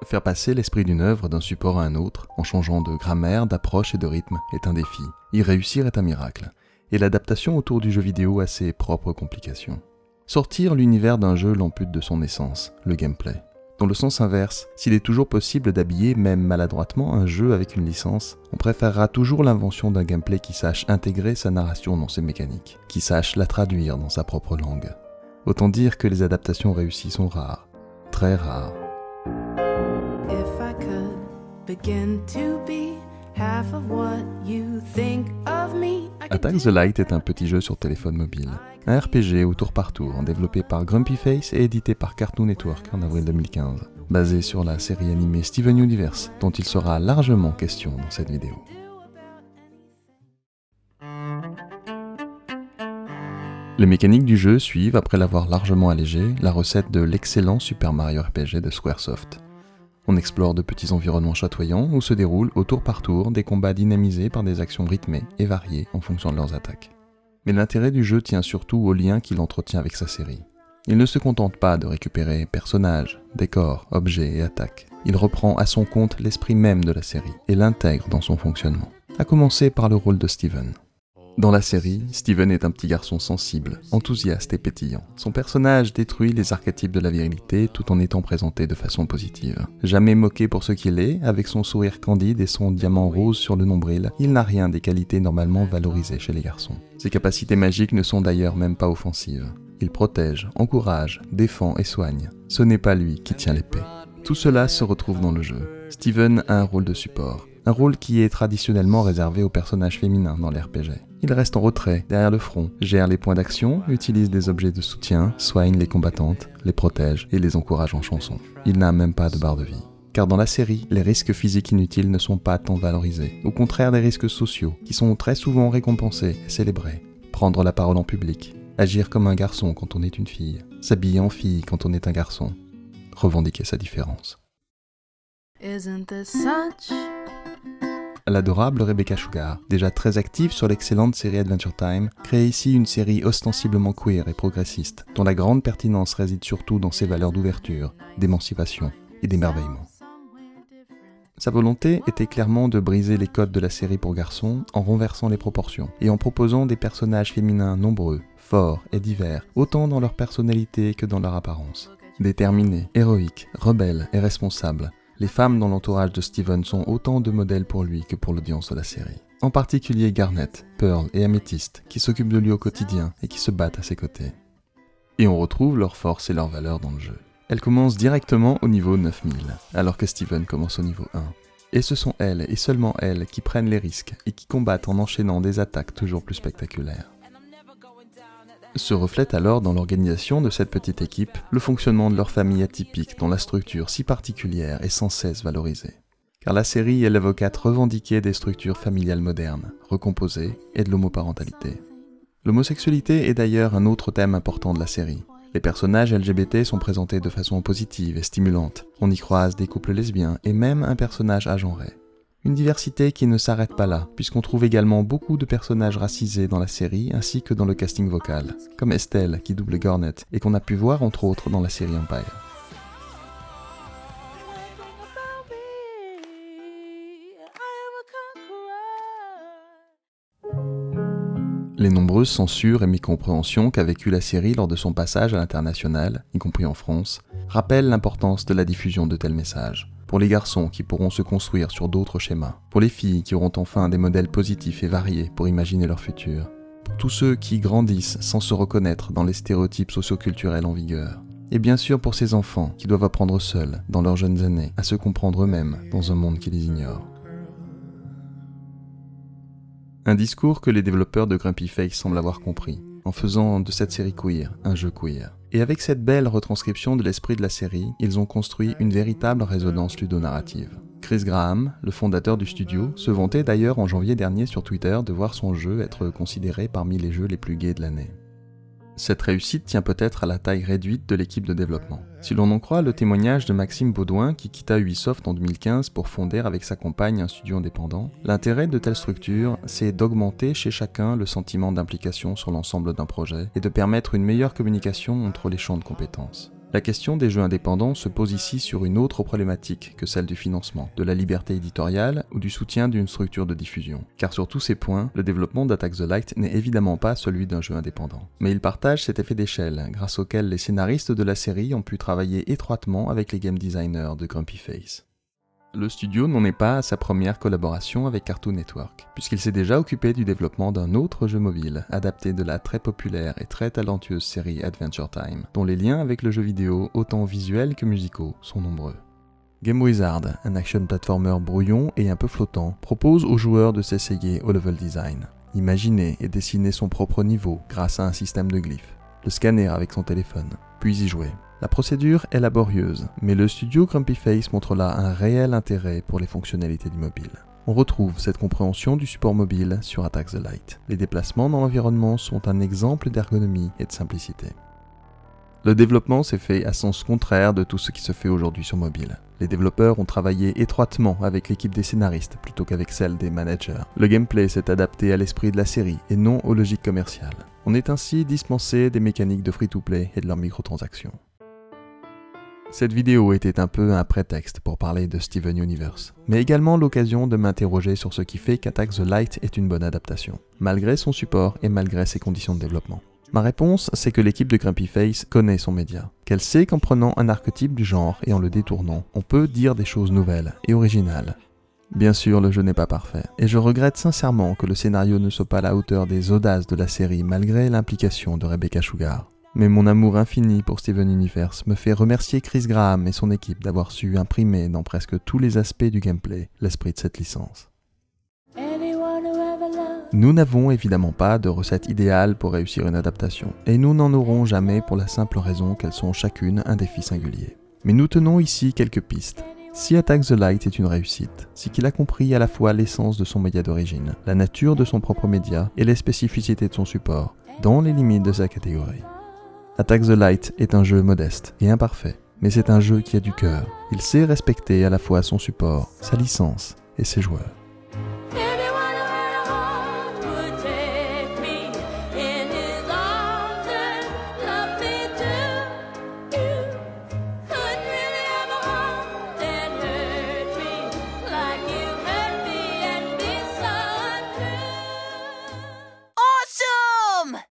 Faire passer l'esprit d'une œuvre d'un support à un autre, en changeant de grammaire, d'approche et de rythme, est un défi. Y réussir est un miracle. Et l'adaptation autour du jeu vidéo a ses propres complications. Sortir l'univers d'un jeu l'ampute de son essence, le gameplay. Dans le sens inverse, s'il est toujours possible d'habiller, même maladroitement, un jeu avec une licence, on préférera toujours l'invention d'un gameplay qui sache intégrer sa narration dans ses mécaniques, qui sache la traduire dans sa propre langue. Autant dire que les adaptations réussies sont rares, très rares. If I could begin to be half of what you think of me, Attack the Light est un petit jeu sur téléphone mobile. Un RPG au tour par tour, développé par Grumpy Face et édité par Cartoon Network en avril 2015, basé sur la série animée Steven Universe, dont il sera largement question dans cette vidéo. Les mécaniques du jeu suivent, après l'avoir largement allégé, la recette de l'excellent Super Mario RPG de Squaresoft. On explore de petits environnements chatoyants où se déroulent au tour par tour des combats dynamisés par des actions rythmées et variées en fonction de leurs attaques. Mais l'intérêt du jeu tient surtout au lien qu'il entretient avec sa série. Il ne se contente pas de récupérer personnages, décors, objets et attaques. Il reprend à son compte l'esprit même de la série et l'intègre dans son fonctionnement. À commencer par le rôle de Steven. Dans la série, Steven est un petit garçon sensible, enthousiaste et pétillant. Son personnage détruit les archétypes de la virilité tout en étant présenté de façon positive. Jamais moqué pour ce qu'il est, avec son sourire candide et son diamant rose sur le nombril, il n'a rien des qualités normalement valorisées chez les garçons. Ses capacités magiques ne sont d'ailleurs même pas offensives. Il protège, encourage, défend et soigne. Ce n'est pas lui qui tient l'épée. Tout cela se retrouve dans le jeu. Steven a un rôle de support. Un rôle qui est traditionnellement réservé aux personnages féminins dans les RPG. Il reste en retrait, derrière le front, gère les points d'action, utilise des objets de soutien, soigne les combattantes, les protège et les encourage en chanson. Il n'a même pas de barre de vie. Car dans la série, les risques physiques inutiles ne sont pas tant valorisés. Au contraire des risques sociaux, qui sont très souvent récompensés et célébrés. Prendre la parole en public, agir comme un garçon quand on est une fille, s'habiller en fille quand on est un garçon, revendiquer sa différence. Isn't this such? L'adorable Rebecca Sugar, déjà très active sur l'excellente série Adventure Time, crée ici une série ostensiblement queer et progressiste, dont la grande pertinence réside surtout dans ses valeurs d'ouverture, d'émancipation et d'émerveillement. Sa volonté était clairement de briser les codes de la série pour garçons en renversant les proportions et en proposant des personnages féminins nombreux, forts et divers, autant dans leur personnalité que dans leur apparence. Déterminés, héroïques, rebelles et responsables, les femmes dans l'entourage de Steven sont autant de modèles pour lui que pour l'audience de la série. En particulier Garnet, Pearl et Amethyst, qui s'occupent de lui au quotidien et qui se battent à ses côtés. Et on retrouve leurs forces et leurs valeurs dans le jeu. Elles commencent directement au niveau 9000, alors que Steven commence au niveau 1. Et ce sont elles, et seulement elles, qui prennent les risques et qui combattent en enchaînant des attaques toujours plus spectaculaires. Se reflète alors dans l'organisation de cette petite équipe le fonctionnement de leur famille atypique dont la structure si particulière est sans cesse valorisée. Car la série est l'avocate revendiquée des structures familiales modernes, recomposées et de l'homoparentalité. L'homosexualité est d'ailleurs un autre thème important de la série. Les personnages LGBT sont présentés de façon positive et stimulante. On y croise des couples lesbiens et même un personnage agenré. Une diversité qui ne s'arrête pas là, puisqu'on trouve également beaucoup de personnages racisés dans la série ainsi que dans le casting vocal, comme Estelle qui double Garnet et qu'on a pu voir entre autres dans la série Empire. Les nombreuses censures et mécompréhensions qu'a vécu la série lors de son passage à l'international, y compris en France, rappellent l'importance de la diffusion de tels messages. Pour les garçons qui pourront se construire sur d'autres schémas, pour les filles qui auront enfin des modèles positifs et variés pour imaginer leur futur, pour tous ceux qui grandissent sans se reconnaître dans les stéréotypes socioculturels en vigueur, et bien sûr pour ces enfants qui doivent apprendre seuls, dans leurs jeunes années, à se comprendre eux-mêmes dans un monde qui les ignore. Un discours que les développeurs de Grumpy Face semblent avoir compris, en faisant de cette série queer un jeu queer. Et avec cette belle retranscription de l'esprit de la série, ils ont construit une véritable résonance ludonarrative. Chris Graham, le fondateur du studio, se vantait d'ailleurs en janvier dernier sur Twitter de voir son jeu être considéré parmi les jeux les plus gays de l'année. Cette réussite tient peut-être à la taille réduite de l'équipe de développement. Si l'on en croit le témoignage de Maxime Baudouin qui quitta Ubisoft en 2015 pour fonder avec sa compagne un studio indépendant, l'intérêt de telles structures, c'est d'augmenter chez chacun le sentiment d'implication sur l'ensemble d'un projet et de permettre une meilleure communication entre les champs de compétences. La question des jeux indépendants se pose ici sur une autre problématique que celle du financement, de la liberté éditoriale ou du soutien d'une structure de diffusion. Car sur tous ces points, le développement d'Attack the Light n'est évidemment pas celui d'un jeu indépendant. Mais il partage cet effet d'échelle, grâce auquel les scénaristes de la série ont pu travailler étroitement avec les game designers de Grumpy Face. Le studio n'en est pas à sa première collaboration avec Cartoon Network, puisqu'il s'est déjà occupé du développement d'un autre jeu mobile, adapté de la très populaire et très talentueuse série Adventure Time, dont les liens avec le jeu vidéo, autant visuels que musicaux, sont nombreux. Game Wizard, un action platformer brouillon et un peu flottant, propose aux joueurs de s'essayer au level design. Imaginer et dessiner son propre niveau grâce à un système de glyphes, le scanner avec son téléphone, puis y jouer. La procédure est laborieuse, mais le studio Grumpy Face montre là un réel intérêt pour les fonctionnalités du mobile. On retrouve cette compréhension du support mobile sur Attack the Light. Les déplacements dans l'environnement sont un exemple d'ergonomie et de simplicité. Le développement s'est fait à sens contraire de tout ce qui se fait aujourd'hui sur mobile. Les développeurs ont travaillé étroitement avec l'équipe des scénaristes plutôt qu'avec celle des managers. Le gameplay s'est adapté à l'esprit de la série et non aux logiques commerciales. On est ainsi dispensé des mécaniques de free-to-play et de leurs microtransactions. Cette vidéo était un peu un prétexte pour parler de Steven Universe, mais également l'occasion de m'interroger sur ce qui fait qu'Attack the Light est une bonne adaptation, malgré son support et malgré ses conditions de développement. Ma réponse, c'est que l'équipe de Grumpy Face connaît son média, qu'elle sait qu'en prenant un archétype du genre et en le détournant, on peut dire des choses nouvelles et originales. Bien sûr, le jeu n'est pas parfait, et je regrette sincèrement que le scénario ne soit pas à la hauteur des audaces de la série malgré l'implication de Rebecca Sugar. Mais mon amour infini pour Steven Universe me fait remercier Chris Graham et son équipe d'avoir su imprimer dans presque tous les aspects du gameplay l'esprit de cette licence. Nous n'avons évidemment pas de recette idéale pour réussir une adaptation, et nous n'en aurons jamais pour la simple raison qu'elles sont chacune un défi singulier. Mais nous tenons ici quelques pistes. Si Attack the Light est une réussite, c'est qu'il a compris à la fois l'essence de son média d'origine, la nature de son propre média et les spécificités de son support, dans les limites de sa catégorie. Attack the Light est un jeu modeste et imparfait, mais c'est un jeu qui a du cœur. Il sait respecter à la fois son support, sa licence et ses joueurs.